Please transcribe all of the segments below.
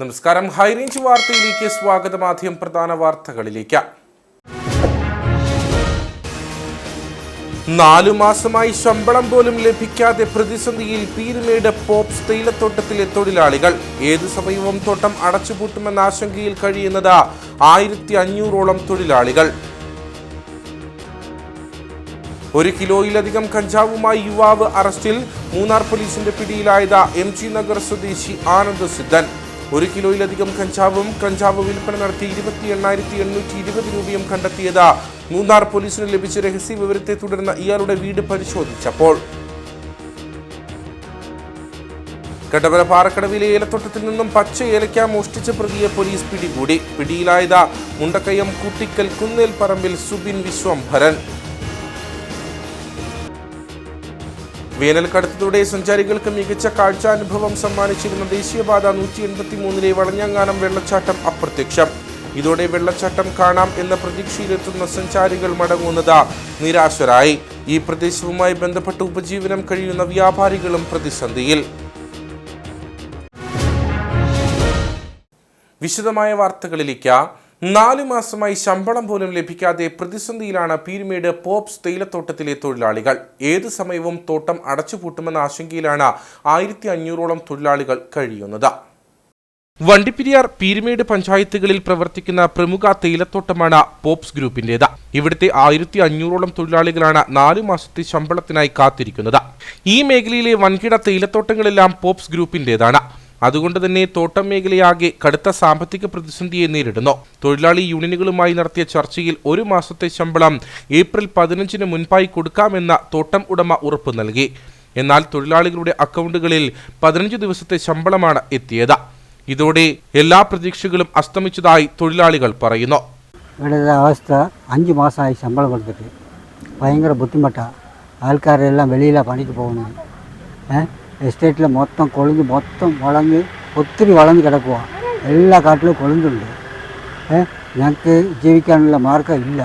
നമസ്കാരം. ഹൈറേഞ്ച് വാർത്തയിലേക്ക് സ്വാഗതം. ആദ്യം പ്രധാന വാർത്തകളിലേക്ക്. 4 മാസമായി ശമ്പളം പോലും ലഭിക്കാതെ പ്രതിസന്ധിയിൽ പീരുമേട് പോപ്സ് തേയിലത്തോട്ടത്തിലെ തൊഴിലാളികൾ. ഏതു സമയവും തോട്ടം അടച്ചുപൂട്ടുമെന്ന ആശങ്കയിൽ കഴിയുന്നത് 1500ഓളം തൊഴിലാളികൾ. 1 കിലോയിലധികം കഞ്ചാവുമായി യുവാവ് അറസ്റ്റിൽ. മൂന്നാർ പോലീസിന്റെ പിടിയിലായത് MG നഗർ സ്വദേശി ആനന്ദ് സിദ്ധൻ. 1 കിലോയിലധികം കഞ്ചാവ് വിൽപ്പന നടത്തി 28,820 രൂപയും കണ്ടെത്തിയത് മൂന്നാർ പോലീസിന് ലഭിച്ച രഹസ്യ വിവരത്തെ തുടർന്ന് ഇയാളുടെ വീട് പരിശോധിച്ചപ്പോൾ. കട്ടപ്പന പാറക്കടവിലെ ഏലത്തോട്ടത്തിൽ നിന്നും പച്ച ഏലക്ക മോഷ്ടിച്ച പ്രതിയെ പോലീസ് പിടികൂടി. പിടിയിലായത് മുണ്ടക്കയം കൂട്ടിക്കൽ കുന്നേൽ പറമ്പിൽ സുബിൻ വിശ്വംഭരൻ. വേനൽക്കടുത്തതോടെ സഞ്ചാരികൾക്ക് മികച്ച കാഴ്ചാനുഭവം സമ്മാനിച്ചിരുന്ന ദേശീയപാത 183 വളഞ്ഞങ്ങാനം വെള്ളച്ചാട്ടം അപ്രത്യക്ഷം. ഇതോടെ വെള്ളച്ചാട്ടം കാണാം എന്ന പ്രതീക്ഷയിലെത്തുന്ന സഞ്ചാരികൾ മടങ്ങുന്നത് നിരാശരായി. ഈ പ്രദേശവുമായി ബന്ധപ്പെട്ട് ഉപജീവനം കഴിയുന്ന വ്യാപാരികളും പ്രതിസന്ധിയിൽ. വിശദമായ വാർത്തകളിലേക്ക്. 4 മാസമായി ശമ്പളം പോലും ലഭിക്കാതെ പ്രതിസന്ധിയിലാണ് പീരുമേട് പോപ്സ് തേയിലത്തോട്ടത്തിലെ തൊഴിലാളികൾ. ഏത് സമയവും തോട്ടം അടച്ചുപൂട്ടുമെന്ന ആശങ്കയിലാണ് 1500ഓളം തൊഴിലാളികൾ കഴിയുന്നത്. വണ്ടിപ്പെരിയാർ, പീരുമേട് പഞ്ചായത്തുകളിൽ പ്രവർത്തിക്കുന്ന പ്രമുഖ തേയിലത്തോട്ടമാണ് പോപ്സ് ഗ്രൂപ്പിന്റേത്. ഇവിടുത്തെ 1500ഓളം തൊഴിലാളികളാണ് 4 മാസത്തെ ശമ്പളത്തിനായി കാത്തിരിക്കുന്നത്. ഈ മേഖലയിലെ വൻകിട തേയിലത്തോട്ടങ്ങളെല്ലാം പോപ്സ് ഗ്രൂപ്പിന്റേതാണ്. അതുകൊണ്ട് തന്നെ തോട്ടം മേഖലയാകെ കടുത്ത സാമ്പത്തിക പ്രതിസന്ധിയെ നേരിടുന്നു. തൊഴിലാളി യൂണിയനുകളുമായി നടത്തിയ ചർച്ചയിൽ 1 മാസത്തെ ശമ്പളം ഏപ്രിൽ 15-ന് മുൻപായി കൊടുക്കാമെന്ന തോട്ടം ഉടമ ഉറപ്പ് നൽകി. എന്നാൽ തൊഴിലാളികളുടെ അക്കൗണ്ടുകളിൽ 15 ദിവസത്തെ ശമ്പളമാണ് എത്തിയത്. ഇതോടെ എല്ലാ പ്രതീക്ഷകളും അസ്തമിച്ചതായി തൊഴിലാളികൾ പറയുന്നു. ഇവിടുത്തെ അവസ്ഥ 5 മാസമായി ശമ്പളം കൊടുത്തിട്ട് ഭയങ്കര ബുദ്ധിമുട്ടാണ്. ആൾക്കാരെല്ലാം വെളിയിലാണ് പണിക്ക് പോകുന്നത്. എസ്റ്റേറ്റിൽ മൊത്തം കൊളിഞ്ഞ് ഒത്തിരി വളഞ്ഞ് കിടക്കുക. എല്ലാ കാട്ടിലും കൊളിഞ്ഞുണ്ട്. ഞങ്ങൾക്ക് ജീവിക്കാനുള്ള മാർഗ്ഗം ഇല്ല.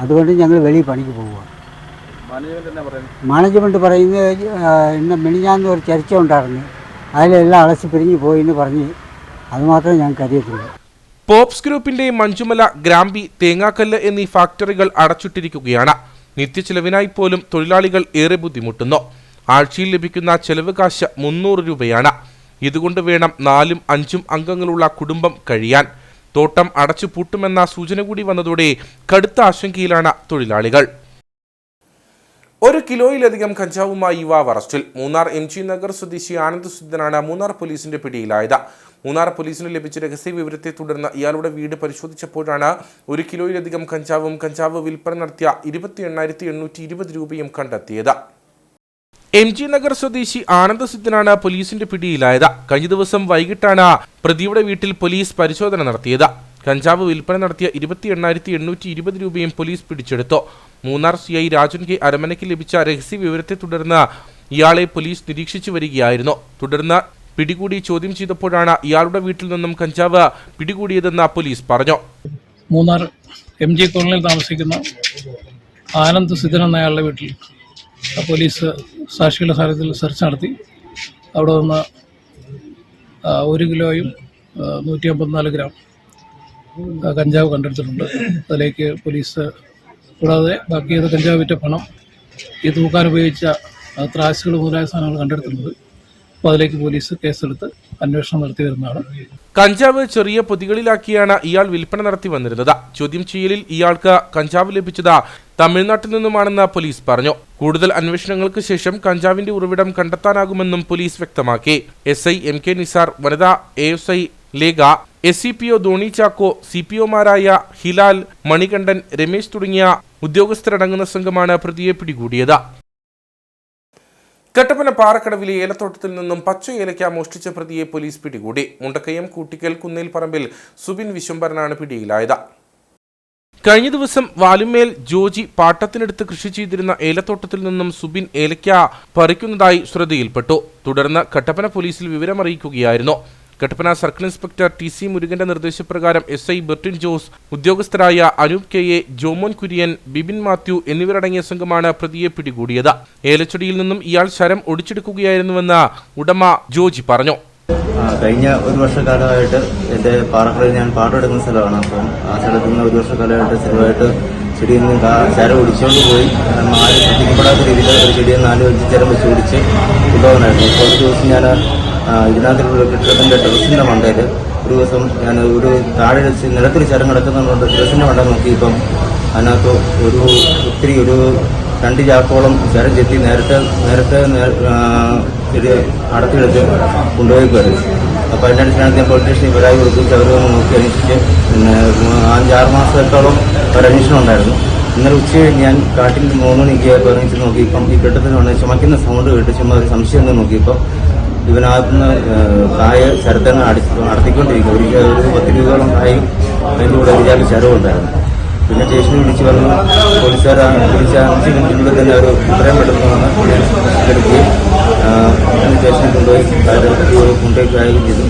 അതുകൊണ്ട് ഞങ്ങൾ വെളിയിൽ പണിക്ക് പോവുക. മാനേജ്മെൻറ്റ് പറയുന്നത് ഇന്ന് മിനിഞ്ഞാന്ന് ഒരു ചർച്ച ഉണ്ടായിരുന്നു. അതിലെല്ലാം അളച്ച് പിരിഞ്ഞ് പോയി എന്ന് പറഞ്ഞ് അതുമാത്രമേ ഞങ്ങൾക്ക് അറിയത്തുള്ളൂ. പോപ്സ് ഗ്രൂപ്പിന്റെ മഞ്ചുമല, ഗ്രാമ്പി, തേങ്ങാക്കല്ല് എന്നീ ഫാക്ടറികൾ അടച്ചിട്ടിരിക്കുകയാണ്. നിത്യചെലവിനായി പോലും തൊഴിലാളികൾ ഏറെ ബുദ്ധിമുട്ടുന്നു. ആഴ്ചയിൽ ലഭിക്കുന്ന ചെലവ് കാശ് 300 രൂപയാണ്. ഇതുകൊണ്ട് വേണം 4ഉം 5ഉം അംഗങ്ങളുള്ള കുടുംബം കഴിയാൻ. തോട്ടം അടച്ചു പൂട്ടുമെന്ന സൂചന കൂടി വന്നതോടെ കടുത്ത ആശങ്കയിലാണ് തൊഴിലാളികൾ. 1 കിലോയിലധികം കഞ്ചാവുമായി യുവാവ് അറസ്റ്റിൽ. മൂന്നാർ MG നഗർ സ്വദേശി ആനന്ദ് സിദ്ധനാണ് മൂന്നാർ പോലീസിന്റെ പിടിയിലായത്. മൂന്നാർ പോലീസിന് ലഭിച്ച രഹസ്യ വിവരത്തെ തുടർന്ന് ഇയാളുടെ വീട് പരിശോധിച്ചപ്പോഴാണ് 1 കിലോയിലധികം കഞ്ചാവ് വിൽപ്പന നടത്തിയ 28,820 രൂപയും കണ്ടെത്തിയത്. MG നഗർ സ്വദേശി ആനന്ദ് സിദ്ധനാണ് പോലീസിന്റെ പിടിയിലായത്. കഴിഞ്ഞ ദിവസം വൈകിട്ടാണ് പ്രതിയുടെ വീട്ടിൽ പോലീസ് പരിശോധന നടത്തിയത്. കഞ്ചാവ് വിൽപ്പന നടത്തിയ 28,820 രൂപയും പോലീസ് പിടിച്ചെടുത്തു. മൂന്നാർ CI രാജൻ K അരമനയ്ക്ക് ലഭിച്ച രഹസ്യ വിവരത്തെ തുടർന്ന് ഇയാളെ പോലീസ് നിരീക്ഷിച്ചു വരികയായിരുന്നു. തുടർന്ന് പിടികൂടി ചോദ്യം ചെയ്തപ്പോഴാണ് ഇയാളുടെ വീട്ടിൽ നിന്നും കഞ്ചാവ് പിടികൂടിയതെന്ന് പോലീസ് പറഞ്ഞു. മൂന്നാർ MG കോളനിയിൽ താമസിക്കുന്ന ആനന്ദ് സിദ്ധൻ എന്നയാളുടെ വീട്ടിൽ പോലീസ് സാക്ഷികളുടെ സാന്നിധ്യത്തിൽ സെർച്ച് നടത്തി. അവിടെ നിന്ന് 1 കിലോയും 154 ഗ്രാം കഞ്ചാവ് കണ്ടെടുത്തിട്ടുണ്ട്. അതിലേക്ക് പോലീസ് കൂടാതെ ബാക്കി ചെയ്ത കഞ്ചാവ് വിറ്റ പണം, ഈ തൂക്കാൻ ഉപയോഗിച്ച ത്രാസുകൾ മുതലായ സാധനങ്ങൾ കണ്ടെടുത്തിട്ടുണ്ട്. അപ്പോൾ അതിലേക്ക് പോലീസ് കേസെടുത്ത് അന്വേഷണം നടത്തി വരുന്നതാണ്. കഞ്ചാവ് ചെറിയ പൊതികളിലാക്കിയാണ് ഇയാൾ വിൽപ്പന നടത്തി വന്നിരുന്നത്. ചോദ്യം ചെയ്യലിൽ ഇയാൾക്ക് കഞ്ചാവ് ലഭിച്ചത് തമിഴ്നാട്ടിൽ നിന്നുമാണെന്ന് പോലീസ് പറഞ്ഞു. കൂടുതൽ അന്വേഷണങ്ങൾക്ക് ശേഷം കഞ്ചാവിന്റെ ഉറവിടം കണ്ടെത്താനാകുമെന്നും പോലീസ് വ്യക്തമാക്കി. SI MK നിസാർ, വനിതാ ASI ലേഖ, SCPO ധോണി ചാക്കോ, CPOമാരായ ഹിലാൽ, മണികണ്ഠൻ, രമേശ് തുടങ്ങിയ ഉദ്യോഗസ്ഥരടങ്ങുന്ന സംഘമാണ് പ്രതിയെ പിടികൂടിയത്. കട്ടപ്പന പാറക്കടവിലെ ഏലത്തോട്ടത്തിൽ നിന്നും പച്ച ഏലക്ക മോഷ്ടിച്ച പ്രതിയെ പോലീസ് പിടികൂടി. മുണ്ടക്കയം കൂട്ടിക്കൽ കുന്നേൽ പറമ്പിൽ സുബിൻ വിശ്വംഭരനാണ് പിടിയിലായത്. കഴിഞ്ഞ ദിവസം വാലുമേൽ ജോജി പാട്ടത്തിനെടുത്ത് കൃഷി ചെയ്തിരുന്ന ഏലത്തോട്ടത്തിൽ നിന്നും സുബിൻ ഏലക്ക പറിക്കുന്നതായി ശ്രദ്ധയിൽപ്പെട്ടു. തുടർന്ന് കട്ടപ്പന പോലീസിൽ വിവരമറിയിക്കുകയായിരുന്നു. കട്ടപ്പന സർക്കിൾ ഇൻസ്പെക്ടർ TC മുരുകന്റെ നിർദ്ദേശപ്രകാരം SI ബെർട്ടിൻ ജോസ്, ഉദ്യോഗസ്ഥരായ അനൂപ് KA, ജോമോൻ കുര്യൻ, ബിബിൻ മാത്യു എന്നിവരടങ്ങിയ സംഘമാണ് പ്രതിയെ പിടികൂടിയത്. ഏലച്ചെടിയിൽ നിന്നും ഇയാൾ ശരം ഒടിച്ചെടുക്കുകയായിരുന്നുവെന്ന് ഉടമ ജോജി പറഞ്ഞു. കഴിഞ്ഞ ഒരു വർഷക്കാലമായിട്ട് എൻ്റെ പാറക്കടയിൽ ഞാൻ പാട്ടെടുക്കുന്ന സ്ഥലമാണ്. അപ്പം ആ സ്ഥലത്ത് നിന്ന് ഒരു വർഷക്കാലമായിട്ട് സ്ഥിരമായിട്ട് ചെടിയിൽ നിന്ന് ചരം ഒടിച്ചുകൊണ്ട് പോയി ആരും ശ്രദ്ധിക്കപ്പെടാത്ത രീതിയിൽ ഒരു ചെടിയിൽ 4-5 ചരം വെച്ച് ഒടിച്ച് കൊണ്ടുപോകാനായിരുന്നു. കുറച്ച് ദിവസം ഞാൻ ഇതിനകത്തുള്ള കെട്ടിടത്തിൻ്റെ ടെറസിൻ്റെ മണ്ടയിൽ ഒരു ദിവസം ഞാൻ ഒരു താഴെ വെച്ച് നിലത്തിൽ ചരം കിടക്കുന്നുണ്ട്. ടെറസിൻ്റെ മണ്ട നോക്കിയപ്പം അതിനകത്ത് ഒരു 2 ചാക്കോളം ചരം ചെത്തി നേരത്തെ ചെടി അടത്തിയെടുത്ത് കൊണ്ടുപോയിക്കുമായിരുന്നു. അപ്പോൾ അതിൻ്റെ അടിസ്ഥാനത്തിൽ ഞാൻ പോലീസ് സ്റ്റേഷനിൽ പരാതി കൊടുപ്പിച്ച് അവർ വന്ന് നോക്കി അന്വേഷിച്ച് പിന്നെ 5-6 മാസത്തോളം ഒരു അന്വേഷണം ഉണ്ടായിരുന്നു. ഇന്നലെ ഉച്ച കഴിഞ്ഞ് ഞാൻ കാട്ടിൽ 3 മണിക്ക് പറഞ്ഞിട്ട് നോക്കിയപ്പം ഈ കെട്ടിടത്തിൽ വന്ന് ചുമക്കുന്ന സൗണ്ട് കേട്ട് ചുമ്മാ ഒരു സംശയം എന്ന് നോക്കിയപ്പോൾ ഇവനകത്തുനിന്ന് കായ ചരത്തങ്ങ് നടത്തിക്കൊണ്ടിരിക്കും. ഒരു 10 രൂപയോളം കായും അതിൻ്റെ കൂടെ ഒരു ചരവും ഉണ്ടായിരുന്നു. പിന്നെ സ്റ്റേഷനിൽ വിളിച്ച് വന്ന് പോലീസുകാർ വിളിച്ച 5 മിനിറ്റിനുള്ളിൽ തന്നെ അവർ ഇത്രയും പെട്ടെന്ന് വന്ന് എടുക്കുകയും സ്റ്റേഷനിൽ കൊണ്ടുപോയി കായുകയും ചെയ്തു.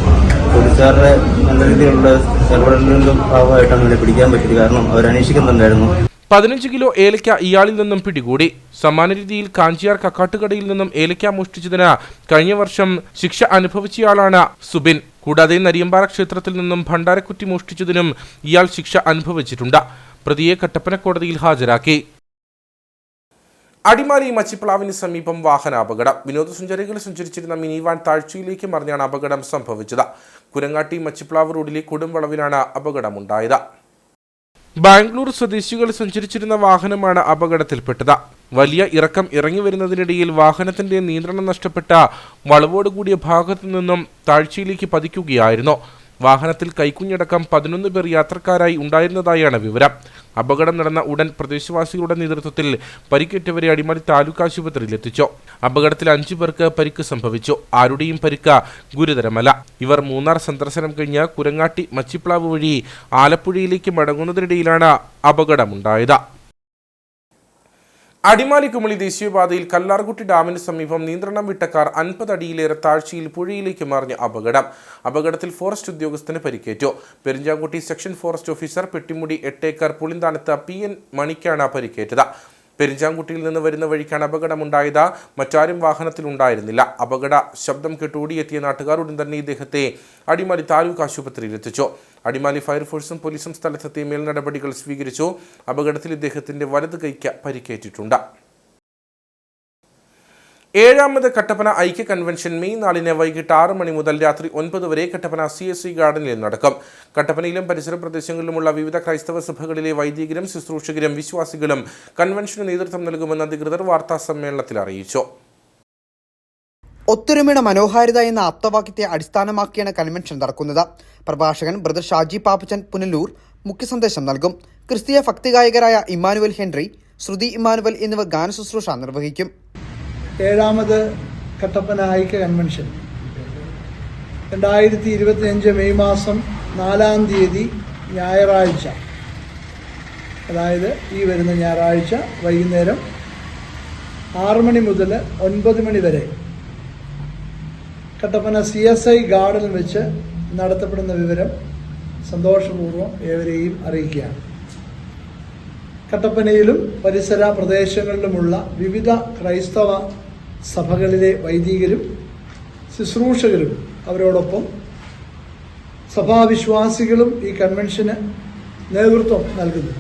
പോലീസുകാരുടെ നല്ല രീതിയിലുള്ള ഇടപെടലിൻ്റെ ഭാഗമായിട്ടാണ് അവരെ പിടിക്കാൻ പറ്റിയത്. കാരണം അവർ അന്വേഷിക്കുന്നുണ്ടായിരുന്നു. 15 കിലോ ഏലക്ക ഇയാളിൽ നിന്നും പിടികൂടി. സമാന രീതിയിൽ കാഞ്ചിയാർ കക്കാട്ടുകടയിൽ നിന്നും ഏലക്ക മോഷ്ടിച്ചതിന് കഴിഞ്ഞ വർഷം ശിക്ഷ അനുഭവിച്ചയാളാണ് സുബിൻ. കൂടാതെ നരിയമ്പാറ ക്ഷേത്രത്തിൽ നിന്നും ഭണ്ഡാരക്കുറ്റി മോഷ്ടിച്ചതിനും ഇയാൾ ശിക്ഷ അനുഭവിച്ചിട്ടുണ്ട്. പ്രതിയെ കട്ടപ്പന കോടതിയിൽ ഹാജരാക്കി. അടിമാലി മച്ചിപ്ലാവിന് സമീപം വാഹനാപകടം. വിനോദസഞ്ചാരികൾ സഞ്ചരിച്ചിരുന്ന മിനി വാൻ താഴ്ചയിലേക്ക് മറിഞ്ഞാണ് അപകടം സംഭവിച്ചത്. കുരങ്ങാട്ടി മച്ചിപ്ലാവ് റോഡിലെ കൊടുംവളവിലാണ് അപകടമുണ്ടായത്. ബാംഗ്ലൂർ സ്വദേശികൾ സഞ്ചരിച്ചിരുന്ന വാഹനമാണ് അപകടത്തിൽപ്പെട്ടത്. വലിയ ഇറക്കം ഇറങ്ങി വരുന്നതിനിടയിൽ വാഹനത്തിന്റെ നിയന്ത്രണം നഷ്ടപ്പെട്ട വളവോടുകൂടിയ ഭാഗത്തു നിന്നും താഴ്ചയിലേക്ക് പതിക്കുകയായിരുന്നു. വാഹനത്തിൽ കൈക്കുഞ്ഞടക്കം 11 പേർ യാത്രക്കാരായി ഉണ്ടായിരുന്നതായാണ് വിവരം. അപകടം നടന്ന ഉടൻ പ്രദേശവാസികളുടെ നേതൃത്വത്തിൽ പരിക്കേറ്റവരെ അടിമാലി താലൂക്ക് ആശുപത്രിയിൽ എത്തിച്ചു. അപകടത്തിൽ 5 പേർക്ക് പരിക്ക് സംഭവിച്ചു. ആരുടെയും പരിക്ക് ഗുരുതരമല്ല. ഇവർ മൂന്നാർ സന്ദർശനം കഴിഞ്ഞ് കുരങ്ങാട്ടി മച്ചിപ്ലാവ് വഴി ആലപ്പുഴയിലേക്ക് മടങ്ങുന്നതിനിടയിലാണ് അപകടമുണ്ടായത്. അടിമാലി കുമളി ദേശീയപാതയിൽ കല്ലാർകുട്ടി ഡാമിന് സമീപം നിയന്ത്രണം വിട്ട കാർ 50 അടിയിലേറെ താഴ്ചയിൽ പുഴയിലേക്ക് മറിഞ്ഞ അപകടത്തിൽ ഫോറസ്റ്റ് ഉദ്യോഗസ്ഥന് പരിക്കേറ്റു. പെരിഞ്ചാംകുട്ടി സെക്ഷൻ ഫോറസ്റ്റ് ഓഫീസർ പെട്ടിമുടി 8 ഏക്കർ പുളിന്താനത്ത് PN മണിക്കാണ് പരിക്കേറ്റത്. പെരിഞ്ചാംകുട്ടിയിൽ നിന്ന് വരുന്ന വഴിക്കാണ് അപകടമുണ്ടായത്. മറ്റാരും വാഹനത്തിൽ ഉണ്ടായിരുന്നില്ല. അപകട ശബ്ദം കേട്ട് ഓടിയെത്തിയ നാട്ടുകാർ ഉടൻ തന്നെ ഇദ്ദേഹത്തെ അടിമാലി താലൂക്ക് ആശുപത്രിയിൽ എത്തിച്ചു. അടിമാലി ഫയർഫോഴ്സും പോലീസും സ്ഥലത്തെത്തി മേൽ നടപടികൾ സ്വീകരിച്ചു. അപകടത്തിൽ ഇദ്ദേഹത്തിന്റെ വലത് കൈക്ക് പരിക്കേറ്റിട്ടുണ്ട്. 7ാമത് കട്ടപ്പന ഐക്യ കൺവെൻഷൻ മെയ് 4 വൈകിട്ട് 6 മണി മുതൽ രാത്രി 9 വരെ കട്ടപ്പന CSI ഗാർഡനിൽ നടക്കും. കട്ടപ്പനയിലും പരിസര പ്രദേശങ്ങളിലുമുള്ള വിവിധ ക്രൈസ്തവ സഭകളിലെ വൈദികരും ശുശ്രൂഷകരും വിശ്വാസികളും കൺവെൻഷന് നേതൃത്വം നൽകുമെന്ന് അധികൃതർ വാർത്താ സമ്മേളനത്തിൽ അറിയിച്ചു. ഒത്തൊരുമയുടെ മനോഹാരിത എന്ന ആപ്തവാക്യത്തെ അടിസ്ഥാനമാക്കിയാണ് കൺവെൻഷൻ നടക്കുന്നത്. പ്രഭാഷകൻ ബ്രദർ ഷാജി പാപ്പച്ചൻ പുനലൂർ മുഖ്യ സന്ദേശം നൽകും. ക്രിസ്തീയ ഭക്തിഗായകരായ ഇമ്മാനുവൽ ഹെൻറി, ശ്രുതി ഇമ്മാനുവൽ എന്നിവർ ഗാനശുശ്രൂഷ നിർവഹിക്കും. 7ാമത് കട്ടപ്പന ഐക്യ കൺവെൻഷൻ 2025 മെയ് മാസം 4-ാം തീയതി ഞായറാഴ്ച, അതായത് ഈ വരുന്ന ഞായറാഴ്ച വൈകുന്നേരം 6 മണി മുതൽ 9 മണി വരെ കട്ടപ്പന CSI ഗാർഡനിൽ വെച്ച് നടത്തപ്പെടുന്ന വിവരം സന്തോഷപൂർവ്വം ഏവരെയും അറിയിക്കുകയാണ്. കട്ടപ്പനയിലും പരിസര പ്രദേശങ്ങളിലുമുള്ള വിവിധ ക്രൈസ്തവ സഭകളിലെ വൈദികരും ശുശ്രൂഷകരും അവരോടൊപ്പം സഭാവിശ്വാസികളും ഈ കൺവെൻഷന് നേതൃത്വം നൽകുന്നു.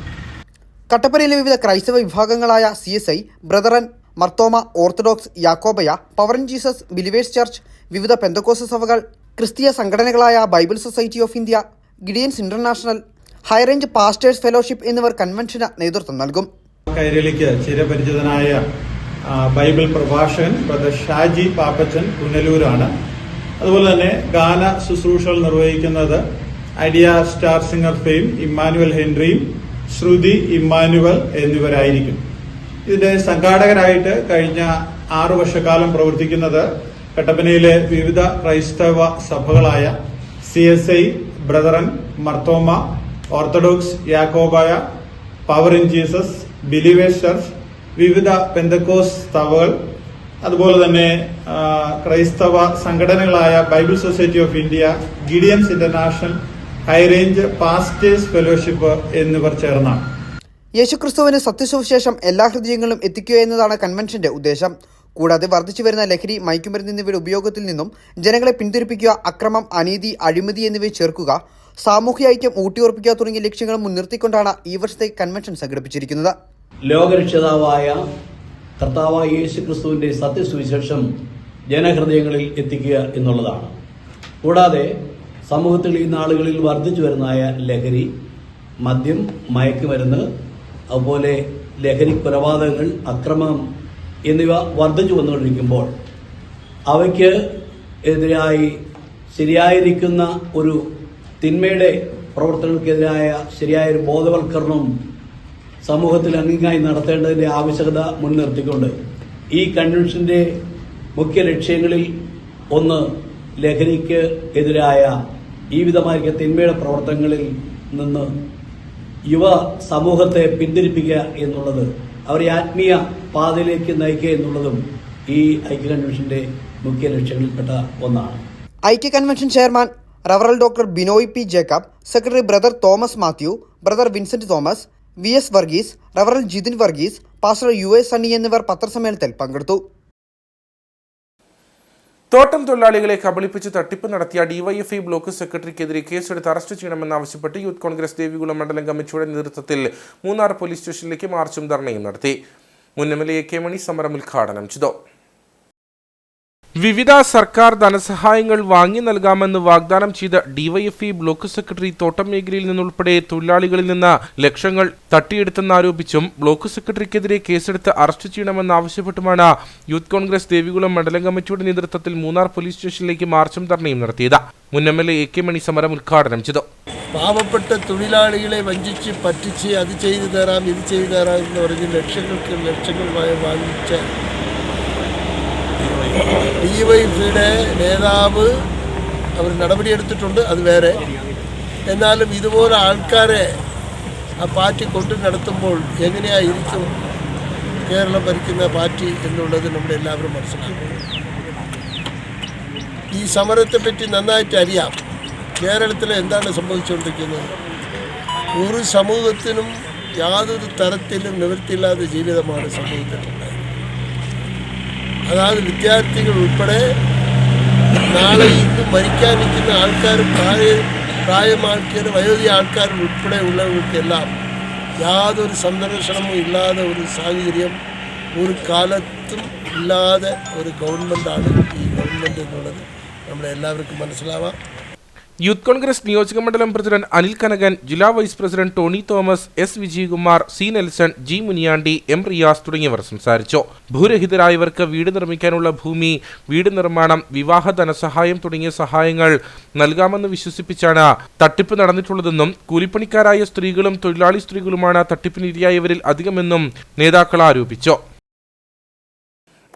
കട്ടപ്പനയിലെ വിവിധ ക്രൈസ്തവ വിഭാഗങ്ങളായ CSI, brethren, Marthoma, orthodox, Yakobaya, power in Jesus, believers church, വിവിധ പെന്തക്കോസ്ത് സഭകൾ, ക്രിസ്തീയ സംഘടനകളായ Bible society of India, Gideons international, high range pastors fellowship എന്നിവർ കൺവെൻഷന് നേതൃത്വം നൽകും. കൈരളിക്ക് ചിരപരിചിതനായ ബൈബിൾ പ്രഭാഷകൻ ബ്രദർ ഷാജി പാപ്പച്ചൻ പുനലൂരാണ്. അതുപോലെ തന്നെ ഗാന ശുശ്രൂഷകൾ നിർവഹിക്കുന്നത് Idea star singer fame Emmanuel ഹെൻറിയും ശ്രുതി ഇമ്മാനുവൽ എന്നിവരായിരിക്കും. ഇതിന്റെ സംഘാടകരായിട്ട് കഴിഞ്ഞ 6 വർഷക്കാലം പ്രവർത്തിക്കുന്നത് കട്ടപ്പനയിലെ വിവിധ ക്രൈസ്തവ സഭകളായ CSI, brethren, Marthoma, orthodox, Yakobaya, power in Jesus, believers church, വിവിധ പെന്തക്കോസ് സഭകൾ, അതുപോലെ തന്നെ ക്രൈസ്തവ സംഘടനകളായ Bible society of India, Gideons international, high range pastors fellowship എന്നിവർ ചേർന്നാണ്. യേശുക്രിസ്തുവിന് സത്യസുവിശേഷം എല്ലാ ഹൃദയങ്ങളിലും എത്തിക്കുക എന്നതാണ് കൺവെൻഷന്റെ ഉദ്ദേശം. കൂടാതെ വർദ്ധിച്ചുവരുന്ന ലഹരി, മയക്കുമരുന്ന് എന്നിവയുടെ ഉപയോഗത്തിൽ നിന്നും ജനങ്ങളെ പിന്തിരിപ്പിക്കുക, അക്രമം, അനീതി, അഴിമതി എന്നിവയെ ചെറുക്കുക, സാമൂഹ്യ ഐക്യം ഊട്ടിയുറപ്പിക്കുക തുടങ്ങിയ ലക്ഷ്യങ്ങൾ മുൻനിർത്തിക്കൊണ്ടാണ് ഈ വർഷത്തെ കൺവെൻഷൻ സംഘടിപ്പിച്ചിരിക്കുന്നത്. ലോകരക്ഷിതാവായ കർത്താവായ യേശുക്രിസ്തുവിന്റെ സത്യസുവിശേഷം ജനഹൃദയങ്ങളിൽ എത്തിക്കുക എന്നുള്ളതാണ്. കൂടാതെ സമൂഹത്തിൽ ഈ നാളുകളിൽ വർദ്ധിച്ചു വരുന്നതായ ലഹരി, മദ്യം, മയക്കുമരുന്ന്, അതുപോലെ ലഹരി കൊലപാതകങ്ങൾ, അക്രമം എന്നിവ വർദ്ധിച്ചു വന്നുകൊണ്ടിരിക്കുമ്പോൾ അവയ്ക്ക് എതിരായി ശരിയായിരിക്കുന്ന ഒരു തിന്മയുടെ പ്രവർത്തനങ്ങൾക്കെതിരായ ശരിയായൊരു ബോധവൽക്കരണം സമൂഹത്തിൽ അംഗീകാരമായി നടത്തേണ്ടതിന്റെ ആവശ്യകത മുൻനിർത്തിക്കൊണ്ട് ഈ കൺവെൻഷന്റെ മുഖ്യ ലക്ഷ്യങ്ങളിൽ ഒന്ന് ലഹരിക്ക് എതിരായ ഈ വിധമായിരിക്കുന്ന തിന്മയുടെ പ്രവർത്തനങ്ങളിൽ നിന്ന് യുവ സമൂഹത്തെ പിന്തിരിപ്പിക്കുക എന്നുള്ളത്, അവരെ ആത്മീയ പാതയിലേക്ക് നയിക്കുക എന്നുള്ളതും ഈ ഐക്യ കൺവെൻഷന്റെ മുഖ്യ ലക്ഷ്യങ്ങളിൽപ്പെട്ട ഒന്നാണ്. ഐക്യ കൺവെൻഷൻ ചെയർമാൻ റവറൽ doctor Binoy P Jacob, secretary brother Thomas Mathew, brother Vincent Thomas, VS Varghese, റവറൽ ജിതിൻ വർഗീസ്, പാസ്റ്റർ US സണ്ണി എന്നിവർ പത്രസമ്മേളനത്തിൽ പങ്കെടുത്തു. തോട്ടം തൊഴിലാളികളെ കബളിപ്പിച്ച് തട്ടിപ്പ് നടത്തിയ DYFI ബ്ലോക്ക് സെക്രട്ടറിക്കെതിരെ കേസെടുത്ത് അറസ്റ്റ് ചെയ്യണമെന്നാവശ്യപ്പെട്ട് യൂത്ത് കോൺഗ്രസ് ദേവികുളം മണ്ഡലം കമ്മിറ്റിയുടെ നേതൃത്വത്തിൽ മൂന്നാർ പോലീസ് സ്റ്റേഷനിലേക്ക് മാർച്ചും ധർണയും നടത്തി. മുൻ MLA AK മണി സമരം ഉദ്ഘാടനം ചെയ്തു. വിവിധ സർക്കാർ ധനസഹായങ്ങൾ വാങ്ങി നൽകാമെന്ന് വാഗ്ദാനം ചെയ്ത DYFI ബ്ലോക്ക് സെക്രട്ടറി തോട്ടം മേഖലയിൽ നിന്നുൾപ്പെടെ തൊഴിലാളികളിൽ നിന്ന് ലക്ഷങ്ങൾ തട്ടിയെടുത്തെന്നാരോപിച്ചും ബ്ലോക്ക് സെക്രട്ടറിക്കെതിരെ കേസെടുത്ത് അറസ്റ്റ് ചെയ്യണമെന്നാവശ്യപ്പെട്ടുമാണ് യൂത്ത് കോൺഗ്രസ് ദേവികുളം മണ്ഡലം കമ്മിറ്റിയുടെ നേതൃത്വത്തിൽ മൂന്നാർ പോലീസ് സ്റ്റേഷനിലേക്ക് മാർച്ചും ധർണയും നടത്തിയത്. മുൻ MLA AK മണി സമരം ഉദ്ഘാടനം ചെയ്തു. പാവപ്പെട്ട തൊഴിലാളികളെ വഞ്ചിച്ച് പറ്റിച്ച് അത് ചെയ്തു തരാം, ഇത് ചെയ്തു തരാം എന്ന് പറഞ്ഞ് ലക്ഷങ്ങളുമായി വാങ്ങിച്ച DYFIയുടെ നേതാവ് അവർ നടപടിയെടുത്തിട്ടുണ്ട്, അത് വേറെ. എന്നാലും ഇതുപോലെ ആൾക്കാരെ ആ പാർട്ടി കൊണ്ടു നടത്തുമ്പോൾ എങ്ങനെയായിരിക്കും കേരളം ഭരിക്കുന്ന പാർട്ടി എന്നുള്ളത് നമ്മുടെ എല്ലാവരും മനസ്സിലാക്കും. ഈ സമരത്തെപ്പറ്റി നന്നായിട്ട് അറിയാം. കേരളത്തിൽ എന്താണ് സംഭവിച്ചുകൊണ്ടിരിക്കുന്നത്? ഒരു സമൂഹത്തിനും യാതൊരു തരത്തിലും നിവൃത്തിയില്ലാത്ത ജീവിതമാണ് സമൂഹത്തിലുണ്ടായത്. അതായത് വിദ്യാർത്ഥികൾ ഉൾപ്പെടെ നാളെ ഇന്ന് മരിക്കാൻ നിൽക്കുന്ന ആൾക്കാരും പ്രായമാൾക്കാർ, വയോധിക ആൾക്കാർ ഉൾപ്പെടെ ഉള്ളവർക്കെല്ലാം യാതൊരു സംരക്ഷണവും ഇല്ലാതെ ഒരു സാഹചര്യം ഒരു കാലത്തും ഇല്ലാതെ ഒരു ഗവൺമെൻറ്റാണ് ഈ ഗവൺമെൻറ് എന്നുള്ളത് നമ്മളെല്ലാവർക്കും മനസ്സിലാവാം. യൂത്ത് കോൺഗ്രസ് നിയോജക മണ്ഡലം പ്രസിഡന്റ് അനിൽ കനകൻ, ജില്ലാ vice president Tony Thomas, S Vijayakumar, C Nelson, G Muniyandi, M Riyas തുടങ്ങിയവർ സംസാരിച്ചു. ഭൂരഹിതരായവർക്ക് വീട് നിർമ്മിക്കാനുള്ള ഭൂമി, വീട് നിർമ്മാണം, വിവാഹ ധനസഹായം തുടങ്ങിയ സഹായങ്ങൾ നൽകാമെന്ന് വിശ്വസിപ്പിച്ചാണ് തട്ടിപ്പ് നടന്നിട്ടുള്ളതെന്നും കൂലിപ്പണിക്കാരായ സ്ത്രീകളും തൊഴിലാളി സ്ത്രീകളുമാണ് തട്ടിപ്പിനിരയായവരിൽ അധികമെന്നും നേതാക്കൾ ആരോപിച്ചു.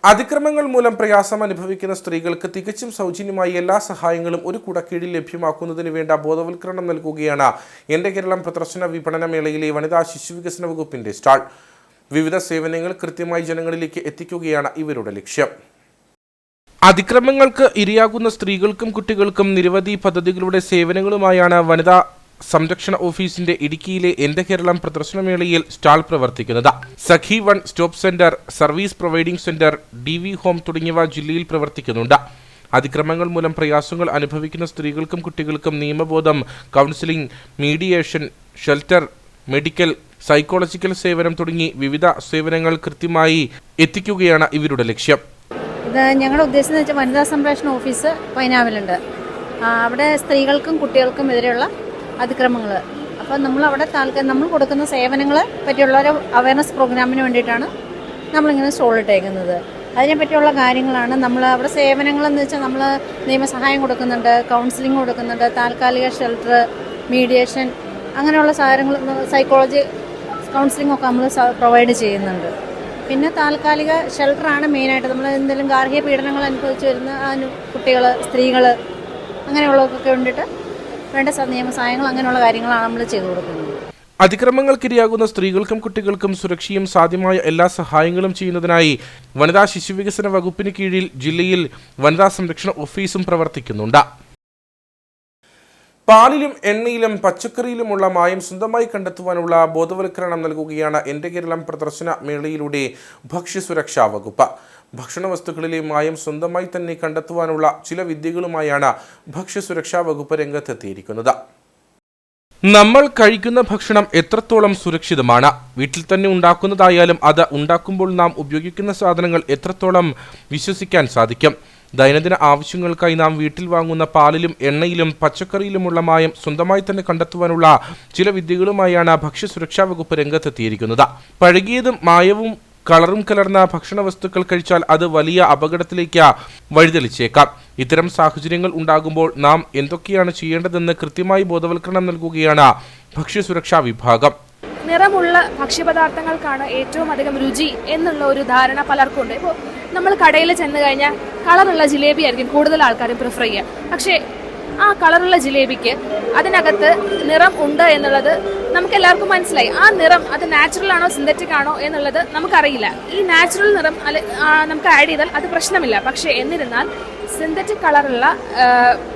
അതിക്രമങ്ങൾ മൂലം പ്രയാസം അനുഭവിക്കുന്ന സ്ത്രീകൾക്ക് തികച്ചും സൗജന്യമായി എല്ലാ സഹായങ്ങളും ഒരു കുടക്കീഴിൽ ലഭ്യമാക്കുന്നതിന് വേണ്ട ബോധവൽക്കരണം നൽകുകയാണ് എന്റെ കേരളം പ്രദർശന വിപണന മേളയിലെ വനിതാ ശിശുവികസന വകുപ്പിന്റെ സ്റ്റാൾ. വിവിധ സേവനങ്ങൾ കൃത്യമായി ജനങ്ങളിലേക്ക് എത്തിക്കുകയാണ് ഇവരുടെ ലക്ഷ്യം. അതിക്രമങ്ങൾക്ക് ഇരയാകുന്ന സ്ത്രീകൾക്കും കുട്ടികൾക്കും നിരവധി പദ്ധതികളുടെ സേവനങ്ങളുമായാണ് വനിതാ സംരക്ഷണ ഓഫീസിന്റെ ഇടുക്കിയിലെ എന്റെ കേരളം പ്രദർശനമേളയിൽ സ്റ്റാൾ പ്രവർത്തിക്കുന്നത്. Sakhi one stop centre, service providing centre, DV home തുടങ്ങിയവ ജില്ലയിൽ പ്രവർത്തിക്കുന്നുണ്ട്. അതിക്രമങ്ങൾ മൂലം പ്രയാസങ്ങൾ അനുഭവിക്കുന്ന സ്ത്രീകൾക്കും കുട്ടികൾക്കും നിയമബോധം, counselling, mediation, shelter, medical, psychological സേവനം തുടങ്ങി വിവിധ സേവനങ്ങൾ കൃത്യമായി എത്തിക്കുകയാണ് ഇവരുടെ ലക്ഷ്യം. ഇത് ഞങ്ങളുടെ ഉദ്ദേശം എന്ന് വെച്ചാൽ വനിതാ സംരക്ഷണ ഓഫീസ് പൈനാവിലുണ്ട്. അവിടെ സ്ത്രീകൾക്കും കുട്ടികൾക്കും എതിരെയുള്ള അതിക്രമങ്ങൾ, അപ്പോൾ നമ്മളവിടെ നമ്മൾ കൊടുക്കുന്ന സേവനങ്ങളെ പറ്റിയുള്ള ഒരു അവയർനെസ് പ്രോഗ്രാമിന് വേണ്ടിയിട്ടാണ് നമ്മളിങ്ങനെ സ്റ്റോൾ ഇട്ടേക്കുന്നത്. അതിനെപ്പറ്റിയുള്ള കാര്യങ്ങളാണ് നമ്മൾ അവിടെ സേവനങ്ങളെന്ന് വെച്ചാൽ നമ്മൾ നിയമസഹായം കൊടുക്കുന്നുണ്ട്, കൗൺസിലിംഗ് കൊടുക്കുന്നുണ്ട്, താൽക്കാലിക ഷെൽട്ടർ, മീഡിയേഷൻ, അങ്ങനെയുള്ള സാധനങ്ങൾ, സൈക്കോളജി കൗൺസിലിംഗ് ഒക്കെ നമ്മൾ പ്രൊവൈഡ് ചെയ്യുന്നുണ്ട്. പിന്നെ താൽക്കാലിക ഷെൽട്ടറാണ് മെയിനായിട്ട്. നമ്മൾ എന്തെങ്കിലും ഗാർഹിക പീഡനങ്ങൾ അനുഭവിച്ച് വരുന്ന കുട്ടികൾ, സ്ത്രീകൾ, അങ്ങനെയുള്ളവർക്കൊക്കെ വേണ്ടിയിട്ട് വേണ്ട നിയമസഹായങ്ങൾ, അങ്ങനെയുള്ള കാര്യങ്ങളാണ് നമ്മൾ ചെയ്തു കൊടുക്കുന്നത്. അതിക്രമങ്ങൾക്കിരയാകുന്ന സ്ത്രീകൾക്കും കുട്ടികൾക്കും സുരക്ഷയും സാധ്യമായ എല്ലാ സഹായങ്ങളും ചെയ്യുന്നതിനായി വനിതാ ശിശുവികസന വകുപ്പിന് കീഴിൽ ജില്ലയിൽ വനിതാ സംരക്ഷണ ഓഫീസും പ്രവർത്തിക്കുന്നുണ്ട്. പാലിലും എണ്ണയിലും പച്ചക്കറിയിലുമുള്ള മായം സ്വന്തമായി കണ്ടെത്തുവാനുള്ള ബോധവൽക്കരണം നൽകുകയാണ് എന്റെ കേരളം പ്രദർശന മേളയിലൂടെ ഭക്ഷ്യസുരക്ഷാ വകുപ്പ്. ഭക്ഷണവസ്തുക്കളിലെ മായം സ്വന്തമായി തന്നെ കണ്ടെത്തുവാനുള്ള ചില വിദ്യകളുമായാണ് ഭക്ഷ്യസുരക്ഷാ വകുപ്പ് രംഗത്തെത്തിയിരിക്കുന്നത്. നമ്മൾ കഴിക്കുന്ന ഭക്ഷണം എത്രത്തോളം സുരക്ഷിതമാണ്, വീട്ടിൽ തന്നെ ഉണ്ടാക്കുന്നതായാലും അത് ഉണ്ടാക്കുമ്പോൾ നാം ഉപയോഗിക്കുന്ന സാധനങ്ങൾ എത്രത്തോളം വിശ്വസിക്കാൻ സാധിക്കും? ദൈനംദിന ആവശ്യങ്ങൾക്കായി നാം വീട്ടിൽ വാങ്ങുന്ന പാലിലും എണ്ണയിലും പച്ചക്കറിയിലുമുള്ള മായം സ്വന്തമായി തന്നെ കണ്ടെത്തുവാനുള്ള ചില വിദ്യകളുമായാണ് ഭക്ഷ്യസുരക്ഷാ വകുപ്പ് രംഗത്തെത്തിയിരിക്കുന്നത്. പഴകിയതും മായവും കളറും കലർന്ന ഭക്ഷണ വസ്തുക്കൾ കഴിച്ചാൽ അത് വലിയ അപകടത്തിലേക്ക് വഴിതെളിച്ചേക്കാം. ഇത്തരം സാഹചര്യങ്ങൾ ഉണ്ടാകുമ്പോൾ നാം എന്തൊക്കെയാണ് ചെയ്യേണ്ടതെന്ന് കൃത്യമായി ബോധവൽക്കരണം നൽകുകയാണ് ഭക്ഷ്യസുരക്ഷാ വിഭാഗം. നിറമുള്ള ഭക്ഷ്യപദാർത്ഥങ്ങൾക്കാണ് ഏറ്റവും അധികം രുചി എന്നുള്ള ഒരു ധാരണ പലർക്കും ഉണ്ട്. ഇപ്പോൾ നമ്മൾ കടയിൽ ചെന്ന് കഴിഞ്ഞാൽ കളറുള്ള ജിലേബി ആയിരിക്കും കൂടുതൽ ആൾക്കാരും പ്രിഫർ ചെയ്യുക. പക്ഷേ ആ കളറുള്ള ജിലേബിക്ക് അതിനകത്ത് നിറം ഉണ്ട് എന്നുള്ളത് നമുക്കെല്ലാവർക്കും മനസ്സിലായി. ആ നിറം അത് നാച്ചുറൽ ആണോ സിന്തറ്റിക് ആണോ എന്നുള്ളത് നമുക്കറിയില്ല. ഈ നാച്ചുറൽ നിറം നമുക്ക് ആഡ് ചെയ്താൽ അത് പ്രശ്നമില്ല. പക്ഷേ എന്നിരുന്നാൽ സിന്തറ്റിക് കളറുള്ള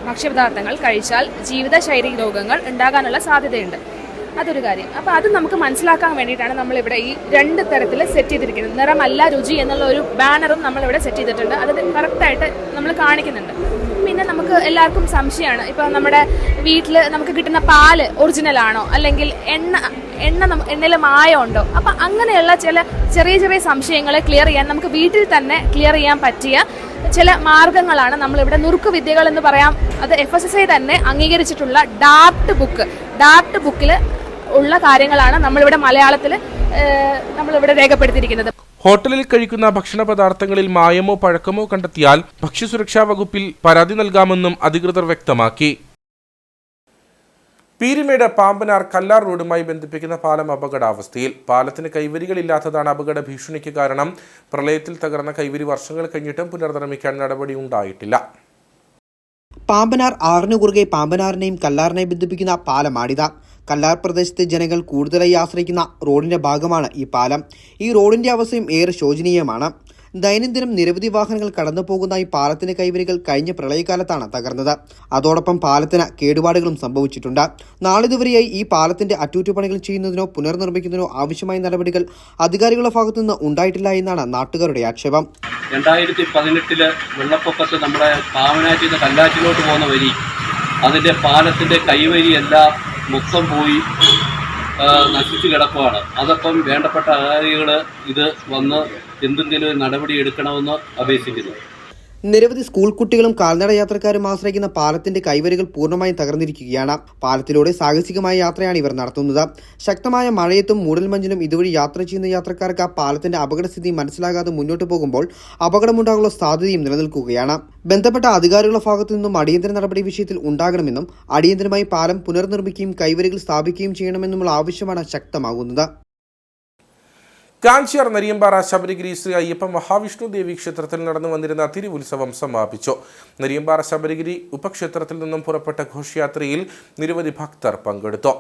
ഭക്ഷ്യപദാർത്ഥങ്ങൾ കഴിച്ചാൽ ജീവിതശൈലി രോഗങ്ങൾ ഉണ്ടാകാനുള്ള സാധ്യതയുണ്ട്. അതൊരു കാര്യം. അപ്പോൾ അത് നമുക്ക് മനസ്സിലാക്കാൻ വേണ്ടിയിട്ടാണ് നമ്മളിവിടെ ഈ 2 തരത്തിൽ സെറ്റ് ചെയ്തിരിക്കുന്നത്. നിറമല്ല രുചി എന്നുള്ള ഒരു ബാനറും നമ്മളിവിടെ സെറ്റ് ചെയ്തിട്ടുണ്ട്. അത് കറക്റ്റായിട്ട് നമ്മൾ കാണിക്കുന്നുണ്ട്. പിന്നെ നമുക്ക് എല്ലാവർക്കും സംശയമാണ്, ഇപ്പോൾ നമ്മുടെ വീട്ടിൽ നമുക്ക് കിട്ടുന്ന പാല് ഒറിജിനൽ ആണോ, അല്ലെങ്കിൽ എണ്ണയിൽ മായം ഉണ്ടോ. അപ്പം അങ്ങനെയുള്ള ചില ചെറിയ ചെറിയ സംശയങ്ങളെ ക്ലിയർ ചെയ്യാൻ നമുക്ക് വീട്ടിൽ തന്നെ ക്ലിയർ ചെയ്യാൻ പറ്റിയ ചില മാർഗങ്ങളാണ് നമ്മളിവിടെ നുറുക്ക് വിദ്യകൾ എന്ന് പറയാം. അത് FSSAI തന്നെ അംഗീകരിച്ചിട്ടുള്ള ഡാപ്റ്റ് ബുക്കിൽ ഉള്ള കാര്യങ്ങളാണ് നമ്മളിവിടെ മലയാളത്തിൽ നമ്മളിവിടെ രേഖപ്പെടുത്തിയിരിക്കുന്നത്. ഹോട്ടലിൽ കഴിക്കുന്ന ഭക്ഷണ പദാർത്ഥങ്ങളിൽ മായമോ പഴക്കമോ കണ്ടെത്തിയാൽ ഭക്ഷ്യസുരക്ഷാ വകുപ്പിൽ പരാതി നൽകാമെന്നും അധികൃതർ വ്യക്തമാക്കി. പീരുമേട് പാമ്പനാർ കല്ലാർ റോഡുമായി ബന്ധിപ്പിക്കുന്ന പാലം അപകടാവസ്ഥയിൽ. പാലത്തിന് കൈവരികളില്ലാത്തതാണ് അപകട ഭീഷണിക്ക് കാരണം. പ്രളയത്തിൽ തകർന്ന കൈവരി വർഷങ്ങൾ കഴിഞ്ഞിട്ടും പുനർനിർമ്മിക്കാൻ നടപടി ഉണ്ടായിട്ടില്ല. പാമ്പനാർ ആറിനു കുറുകെ പാമ്പനാറിനെയും കല്ലാറിനെയും ബന്ധിപ്പിക്കുന്ന പാലമാണിത്. കല്ലാർ പ്രദേശത്തെ ജനങ്ങൾ കൂടുതലായി ആശ്രയിക്കുന്ന റോഡിന്റെ ഭാഗമാണ് ഈ പാലം. ഈ റോഡിന്റെ അവസ്ഥയും ഏറെ ശോചനീയമാണ്. ദൈനംദിനം നിരവധി വാഹനങ്ങൾ കടന്നു പോകുന്ന ഈ പാലത്തിന്റെ കൈവരികൾ കഴിഞ്ഞ പ്രളയകാലത്താണ് തകർന്നത്. അതോടൊപ്പം പാലത്തിന് കേടുപാടുകളും സംഭവിച്ചിട്ടുണ്ട്. നാളിതുവരെയായി ഈ പാലത്തിന്റെ അറ്റകുറ്റപ്പണികൾ ചെയ്യുന്നതിനോ പുനർനിർമ്മിക്കുന്നതിനോ ആവശ്യമായ നടപടികൾ അധികാരികളുടെ ഭാഗത്തുനിന്ന് ഉണ്ടായിട്ടില്ല എന്നാണ് നാട്ടുകാരുടെ ആക്ഷേപം. 2018 വെള്ളപ്പൊക്കത്ത് നമ്മുടെ പാവനാറ്റിൽ നിന്ന് കല്ലാറ്റിലോട്ട് പോകുന്ന വരി, അതിൻ്റെ പാലത്തിൻ്റെ കൈവരിയെല്ലാം മൊത്തം പോയി നശിച്ചു കിടക്കുകയാണ്. അതപ്പം വേണ്ടപ്പെട്ട അധികാരികൾ ഇത് വന്ന് എന്തെങ്കിലും നടപടി എടുക്കണമെന്ന് അപേക്ഷിക്കുന്നു. നിരവധി സ്കൂൾ കുട്ടികളും കാൽനട യാത്രക്കാരും ആശ്രയിക്കുന്ന പാലത്തിന്റെ കൈവരികൾ പൂർണ്ണമായും തകർന്നിരിക്കുകയാണ്. പാലത്തിലൂടെ സാഹസികമായ യാത്രയാണ് ഇവർ നടത്തുന്നത്. ശക്തമായ മഴയത്തും മൂടൽമഞ്ഞിലും ഇതുവഴി യാത്ര ചെയ്യുന്ന യാത്രക്കാർക്ക് പാലത്തിന്റെ അപകടസ്ഥിതി മനസ്സിലാകാതെ മുന്നോട്ട് പോകുമ്പോൾ അപകടമുണ്ടാകാനുള്ള സാധ്യതയും നിലനിൽക്കുകയാണ്. ബന്ധപ്പെട്ട അധികാരികളുടെ ഭാഗത്തു നിന്നും അടിയന്തര നടപടി വിഷയത്തിൽ ഉണ്ടാകണമെന്നും അടിയന്തരമായി പാലം പുനർനിർമ്മിക്കുകയും കൈവരികൾ സ്ഥാപിക്കുകയും ചെയ്യണമെന്നുമുള്ള ആവശ്യമാണ് ശക്തമാകുന്നത്. കാഞ്ചിയാർ നരിയമ്പാറ ശബരിഗിരി ശ്രീ അയ്യപ്പ മഹാവിഷ്ണു ദേവി ക്ഷേത്രത്തിൽ നടന്നു വന്നിരുന്ന തിരുവുത്സവം സമാപിച്ചു. നരിയമ്പാറ ശബരിഗിരി ഉപക്ഷേത്രത്തിൽ നിന്നും പുറപ്പെട്ട ഘോഷയാത്രയിൽ നിരവധി ഭക്തർ പങ്കെടുത്തു.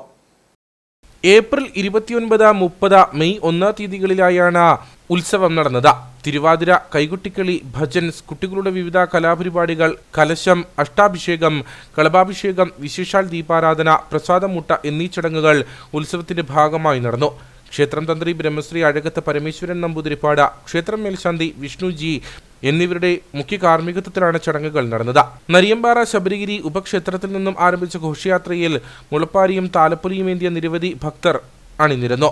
ഏപ്രിൽ 29, 30, മെയ് 1 തീയതികളിലായാണ് ഉത്സവം നടന്നത്. തിരുവാതിര, കൈകൊട്ടിക്കളി, ഭജൻസ്, കുട്ടികളുടെ വിവിധ കലാപരിപാടികൾ, കലശം, അഷ്ടാഭിഷേകം, കളഭാഭിഷേകം, വിശേഷാൽ ദീപാരാധന, പ്രസാദമുട്ട എന്നീ ചടങ്ങുകൾ ഉത്സവത്തിന്റെ ഭാഗമായി നടന്നു. ക്ഷേത്രം തന്ത്രി ബ്രഹ്മശ്രീ അഴകത്ത് പരമേശ്വരൻ നമ്പൂതിരിപ്പാട്, ക്ഷേത്രം മേൽശാന്തി വിഷ്ണുജി എന്നിവരുടെ മുഖ്യ കാർമ്മികത്വത്തിലാണ് ചടങ്ങുകൾ നടന്നത്. നരിയമ്പാറ ശബരിഗിരി ഉപക്ഷേത്രത്തിൽ നിന്നും ആരംഭിച്ച ഘോഷയാത്രയിൽ മുളപ്പാരിയും താലപ്പൊലിയും ഏന്തിയ നിരവധി ഭക്തർ അണിനിരന്നു.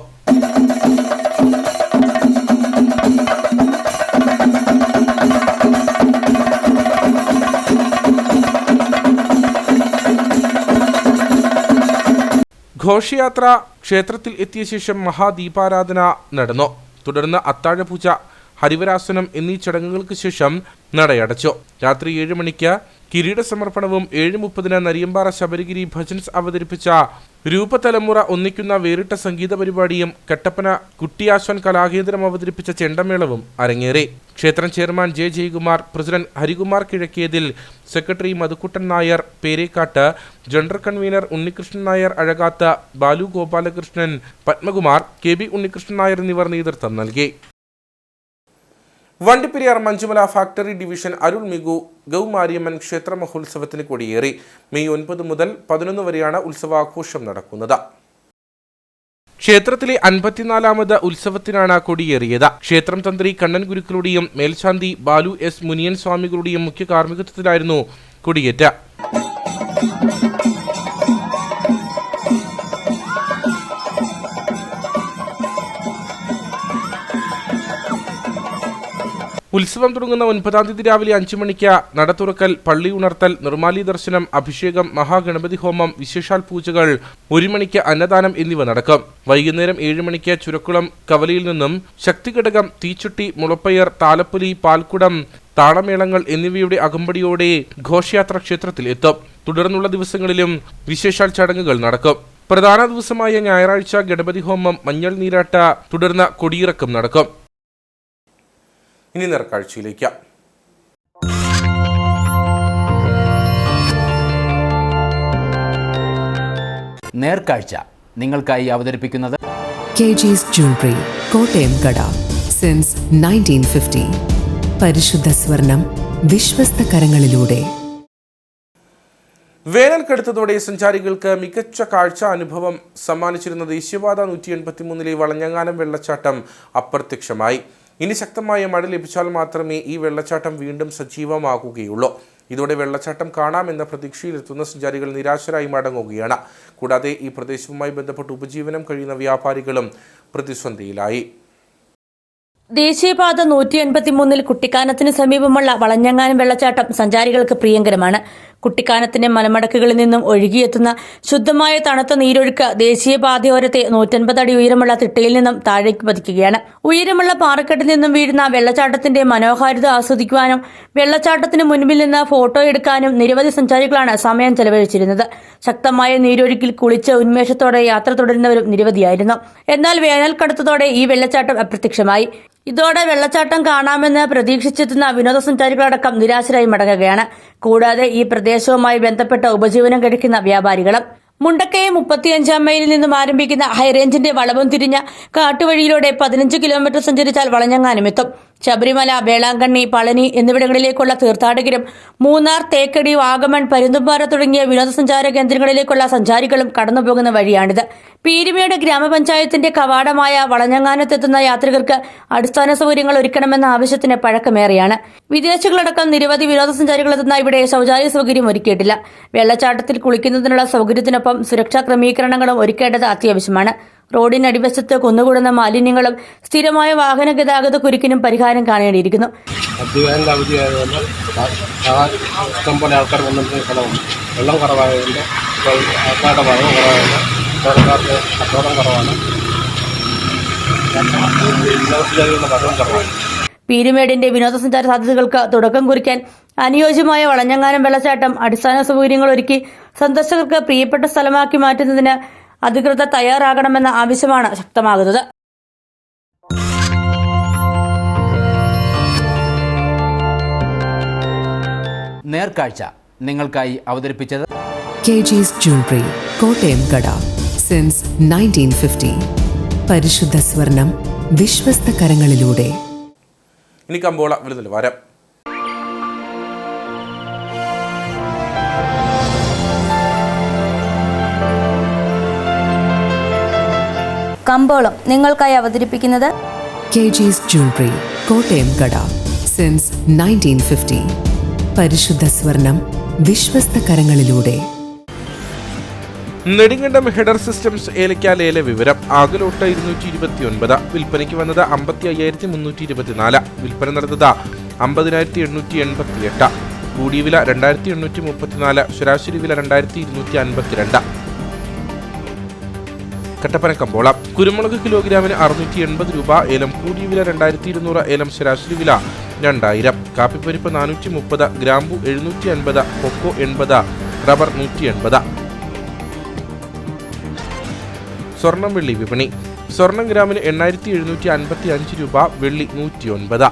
ഘോഷയാത്ര ക്ഷേത്രത്തിൽ എത്തിയ ശേഷം മഹാദീപാരാധന നടന്നു. തുടർന്ന് അത്താഴപൂജ, ഹരിവരാസനം എന്നീ ചടങ്ങുകൾക്ക് ശേഷം നടയടച്ചു. രാത്രി 7 മണിക്ക് കിരീട സമർപ്പണവും 7:30 നരിയമ്പാറ ശബരിഗിരി ഭജൻസ് അവതരിപ്പിച്ച രൂപതലമുറ ഒന്നിക്കുന്ന വേറിട്ട സംഗീത പരിപാടിയും കട്ടപ്പന കുട്ടിയാശ്വൻ കലാകേന്ദ്രം അവതരിപ്പിച്ച ചെണ്ടമേളവും അരങ്ങേറി. ക്ഷേത്രം chairman J Jayakumar, president Harikumar Kizhakkethil, secretary Madhukuttan Nair Perekkattu, general convener Unnikrishnan Nair Azhakathu, Balu Gopalakrishnan, Padmakumar, KB Unnikrishnan Nair എന്നിവർ നേതൃത്വം നൽകി. വണ്ടിപ്പെരിയാർ മഞ്ചുമല ഫാക്ടറി ഡിവിഷൻ അരുൾമികു ഗൗമാരിയമ്മൻ ക്ഷേത്ര മഹോത്സവത്തിന് കൊടിയേറി. മെയ് 9 മുതൽ 11 വരെയാണ് ഉത്സവാഘോഷം നടക്കുന്നത്. ക്ഷേത്രത്തിലെ 54ാമത് ഉത്സവത്തിനാണ് കൊടിയേറിയത്. ക്ഷേത്രം തന്ത്രി കണ്ണൻ ഗുരുക്കളുടെയും മേൽശാന്തി ബാലു എസ് മുനിയൻ സ്വാമികളുടെയും മുഖ്യ കാർമ്മികത്വത്തിലായിരുന്നു കൊടിയേറ്റ. ഉത്സവം തുടങ്ങുന്ന 9-ാം തീയതി രാവിലെ 5 മണിക്ക് നട തുറക്കൽ, പള്ളി ഉണർത്തൽ, നിർമ്മാലി ദർശനം, അഭിഷേകം, മഹാഗണപതി ഹോമം, വിശേഷാൽ പൂജകൾ, 1 മണിക്ക് അന്നദാനം എന്നിവ നടക്കും. വൈകുന്നേരം 7 മണിക്ക് ചുരക്കുളം കവലയിൽ നിന്നും ശക്തിഘടകം, തീച്ചുട്ടി, മുളപ്പയർ, താലപ്പൊലി, പാൽക്കുടം, താളമേളങ്ങൾ എന്നിവയുടെ അകമ്പടിയോടെ ഘോഷയാത്ര ക്ഷേത്രത്തിൽ എത്തും. തുടർന്നുള്ള ദിവസങ്ങളിലും വിശേഷാൽ ചടങ്ങുകൾ നടക്കും. പ്രധാന ദിവസമായ ഞായറാഴ്ച ഗണപതി ഹോമം, മഞ്ഞൾ നീരാട്ട, തുടർന്ന് കൊടിയിറക്കം നടക്കും. ഇനി നേർക്കാഴ്ചയിലേക്ക്. നേർക്കാഴ്ച നിങ്ങൾക്കായി അവതരിപ്പിക്കുന്നത് KG's Jewelry, കോട്ടയം കട. സിൻസ് 1950. പരിശുദ്ധ സ്വർണം വിശ്വസ്ത കരങ്ങളിലൂടെ. വേനൽ കടുത്തതോടെ സഞ്ചാരികൾക്ക് മികച്ച കാഴ്ച അനുഭവം സമ്മാനിച്ചിരുന്ന ദേശീയപാത 183 വളഞ്ഞങ്ങാനം വെള്ളച്ചാട്ടം അപ്രത്യക്ഷമായി. ഇനി ശക്തമായ മഴ ലഭിച്ചാൽ മാത്രമേ ഈ വെള്ളച്ചാട്ടം വീണ്ടും സജീവമാകുകയുള്ളൂ. ഇതോടെ വെള്ളച്ചാട്ടം കാണാമെന്ന പ്രതീക്ഷയിലെത്തുന്ന സഞ്ചാരികൾ നിരാശരായി മടങ്ങുകയാണ്. കൂടാതെ ഈ പ്രദേശവുമായി ബന്ധപ്പെട്ട് ഉപജീവനം കഴിയുന്ന വ്യാപാരികളും പ്രതിസന്ധിയിലായി. ദേശീയപാത 183 കുട്ടിക്കാനത്തിന് സമീപമുള്ള വളഞ്ഞങ്ങാനം വെള്ളച്ചാട്ടം സഞ്ചാരികൾക്ക് പ്രിയങ്കരമാണ്. കുട്ടിക്കാനത്തിന്റെ മലമടക്കുകളിൽ നിന്നും ഒഴുകിയെത്തുന്ന ശുദ്ധമായ തണുത്ത നീരൊഴുക്ക് ദേശീയപാതയോരത്തെ 150 അടി ഉയരമുള്ള തിട്ടയിൽ നിന്നും താഴേക്ക് പതിക്കുകയാണ്. ഉയരമുള്ള പാറക്കെട്ടിൽ നിന്നും വീഴുന്ന വെള്ളച്ചാട്ടത്തിന്റെ മനോഹാരിത ആസ്വദിക്കുവാനും വെള്ളച്ചാട്ടത്തിന് മുൻപിൽ നിന്ന് ഫോട്ടോ എടുക്കാനും നിരവധി സഞ്ചാരികളാണ് സമയം ചെലവഴിച്ചിരുന്നത്. ശക്തമായ നീരൊഴുക്കിൽ കുളിച്ച് ഉന്മേഷത്തോടെ യാത്ര തുടരുന്നവരും നിരവധിയായിരുന്നു. എന്നാൽ വേനൽ കടുത്തതോടെ ഈ വെള്ളച്ചാട്ടം അപ്രത്യക്ഷമായി. ഇതോടെ വെള്ളച്ചാട്ടം കാണാമെന്ന് പ്രതീക്ഷിച്ചെത്തുന്ന വിനോദസഞ്ചാരികളടക്കം നിരാശരായി മടങ്ങുകയാണ്. കൂടാതെ ഈ പ്രദേശവുമായി ബന്ധപ്പെട്ട ഉപജീവനം കഴിക്കുന്ന വ്യാപാരികളും. മുണ്ടക്കയം 35-ാം മൈലിൽ നിന്നും ആരംഭിക്കുന്ന ഹൈറേഞ്ചിന്റെ വളവും തിരിഞ്ഞ കാട്ടുവഴിയിലൂടെ 15 കിലോമീറ്റർ സഞ്ചരിച്ചാൽ വളഞ്ഞങ്ങാനം എത്തും. ശബരിമല, വേളാങ്കണ്ണി, പളനി എന്നിവിടങ്ങളിലേക്കുള്ള തീർത്ഥാടകരും മൂന്നാർ, തേക്കടി, വാഗമൺ, പരുന്തുംപാറ തുടങ്ങിയ വിനോദസഞ്ചാര കേന്ദ്രങ്ങളിലേക്കുള്ള സഞ്ചാരികളും കടന്നുപോകുന്ന വഴിയാണിത്. പീരുമേട് ഗ്രാമപഞ്ചായത്തിന്റെ കവാടമായ വളഞ്ഞങ്ങാനത്തെത്തുന്ന യാത്രികർക്ക് അടിസ്ഥാന സൗകര്യങ്ങൾ ഒരുക്കണമെന്ന ആവശ്യത്തിന് പഴക്കമേറെയാണ്. വിദേശികളടക്കം നിരവധി വിനോദസഞ്ചാരികളെത്തുന്ന ഇവിടെ ശൗചാലയ സൗകര്യം ഒരുക്കിയിട്ടില്ല. വെള്ളച്ചാട്ടത്തിൽ കുളിക്കുന്നതിനുള്ള സൗകര്യത്തിനൊപ്പം സുരക്ഷാ ക്രമീകരണങ്ങളും ഒരുക്കേണ്ടത് അത്യാവശ്യമാണ്. റോഡിനടിവശത്ത് കുന്നുകൂടുന്ന മാലിന്യങ്ങളും സ്ഥിരമായ വാഹന ഗതാഗത കുരുക്കിനും പരിഹാരം കാണേണ്ടിയിരിക്കുന്നു. ഇഷ്ടംപോലെ ആൾക്കാർ വന്നിട്ട് സ്ഥലമാണ്. വെള്ളം കുറവായതുകൊണ്ട് ആൾക്കാരുടെ വരവ് കുറവായതുകൊണ്ട് സർക്കാർക്ക് കച്ചവടം കുറവാണ്. വിനോദസഞ്ചാരികളുടെ വരവും കുറവാണ്. പീരുമേടിന്റെ വിനോദസഞ്ചാര സാധ്യതകൾക്ക് തുടക്കം കുറിക്കാൻ അനുയോജ്യമായ വളഞ്ഞങ്ങാനം വെള്ളച്ചാട്ടം അടിസ്ഥാന സൗകര്യങ്ങൾ ഒരുക്കി സന്ദർശകർക്ക് പ്രിയപ്പെട്ട സ്ഥലമാക്കി മാറ്റുന്നതിന് അധികൃതർ തയ്യാറാകണമെന്ന ആവശ്യമാണ് ശക്തമാകുന്നത്. നേർക്കാഴ്ച നിങ്ങൾക്കായി അവതരിപ്പിച്ചത് KG's Jewelry, കോട്ടയം കട. സിൻസ് 1950. പരിശുദ്ധ സ്വർണം വിശ്വസ്ത കരങ്ങളിലൂടെ. ഇനി കമ്പോള വില നിലവാരം. കമ്പോളം നിങ്ങൾക്കായി അവതരിപ്പിക്കുന്നത് KG's Jewelry, കോട്ടയം കട. സിൻസ് 1950. പരിശുദ്ധ സ്വർണം വിശ്വസ്ത കരങ്ങളിലൂടെ. നെടുങ്കണ്ടം ഹെഡർ സിസ്റ്റംസ് ഏലക്ക ലേല വിവരം. ആകലോട്ട് 229, വിൽപ്പനയ്ക്ക് വന്നത് 55,324, വിൽപ്പന നടന്നത് 50,888, കൂടിയ വില 2,834, ശരാശരി വില 2,252. കട്ടപ്പന കമ്പോളം. കുരുമുളക് കിലോഗ്രാമിന് 680 രൂപ, ഏലം കൂടിയ വില 2,200, ഏലം ശരാശരി വില 2000. കാപ്പിപ്പരിപ്പ് 430, ഗ്രാമ്പു 750, കൊക്കോ 80, റബ്ബർ 180. സ്വർണം വെള്ളി വിപണി. സ്വർണം ഗ്രാമിന് 8,755 രൂപ, വെള്ളി 109.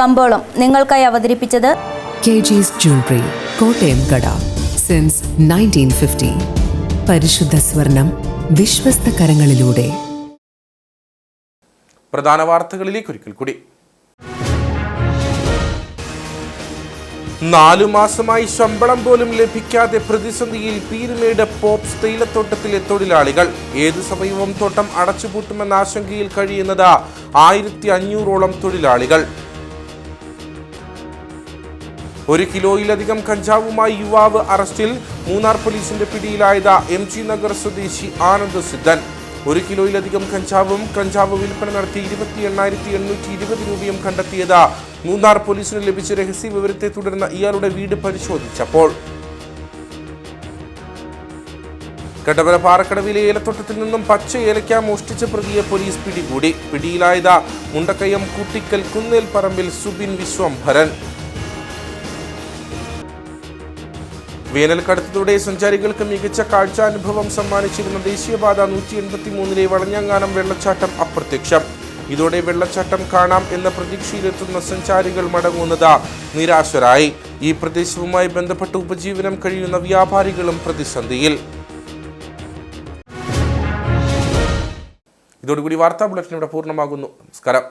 കമ്പോളം നിങ്ങൾക്കായി അവതരിപ്പിച്ചത് KG's Jewelry, കോട്ടയം കട. സിൻസ് 1950. പരിശുദ്ധ സ്വർണം വിശ്വസ്ത കരങ്ങളിലൂടെ. പ്രധാന വാർത്തകളിലേക്ക് ഒരിക്കൽ കൂടി. 4 മാസമായി ശമ്പളം പോലും ലഭിക്കാതെ പ്രതിസന്ധിയിൽ പീരുമേട് പോപ്സ് തേയിലത്തോട്ടത്തിലെ തൊഴിലാളികൾ. ഏത് സമയവും തോട്ടം അടച്ചുപൂട്ടുമെന്ന ആശങ്കയിൽ കഴിയുന്നത് 1500ഓളം തൊഴിലാളികൾ. 1 കിലോയിലധികം കഞ്ചാവുമായി യുവാവ് അറസ്റ്റിൽ. മൂന്നാർ പോലീസിന്റെ പിടിയിലായത് MG നഗർ സ്വദേശി ആനന്ദ് സിദ്ധൻ. 1 കിലോയിലധികം കഞ്ചാവ് വിൽപ്പന നടത്തി 28,820 രൂപയും കണ്ടെത്തിയത് മൂന്നാർ പോലീസിന് ലഭിച്ച രഹസ്യ വിവരത്തെ തുടർന്ന് ഇയാളുടെ വീട് പരിശോധിച്ചപ്പോൾ. കട്ടപ്പന പാറക്കടവിലെ ഏലത്തോട്ടത്തിൽ നിന്നും പച്ച ഏലക്ക മോഷ്ടിച്ച പ്രതിയെ പോലീസ് പിടികൂടി. പിടിയിലായത് മുണ്ടക്കയം കൂട്ടിക്കൽ കുന്നേൽ പറമ്പിൽ സുബിൻ വിശ്വംഭരൻ. വേനൽക്കടുത്തതോടെ സഞ്ചാരികൾക്ക് മികച്ച കാഴ്ചാനുഭവം സമ്മാനിച്ചിരുന്ന ദേശീയപാത 183 വളഞ്ഞങ്ങാനം വെള്ളച്ചാട്ടം അപ്രത്യക്ഷം. ഇതോടെ വെള്ളച്ചാട്ടം കാണാം എന്ന പ്രതീക്ഷയിലെത്തുന്ന സഞ്ചാരികൾ മടങ്ങുന്നത് നിരാശരായി. ഈ പ്രദേശവുമായി ബന്ധപ്പെട്ട് ഉപജീവനം കഴിയുന്ന വ്യാപാരികളും പ്രതിസന്ധിയിൽ. ഇതോടുകൂടി വാർത്താ ബുള്ളറ്റിൻ ഇവിടെ പൂർണ്ണമാകുന്നു. നമസ്കാരം.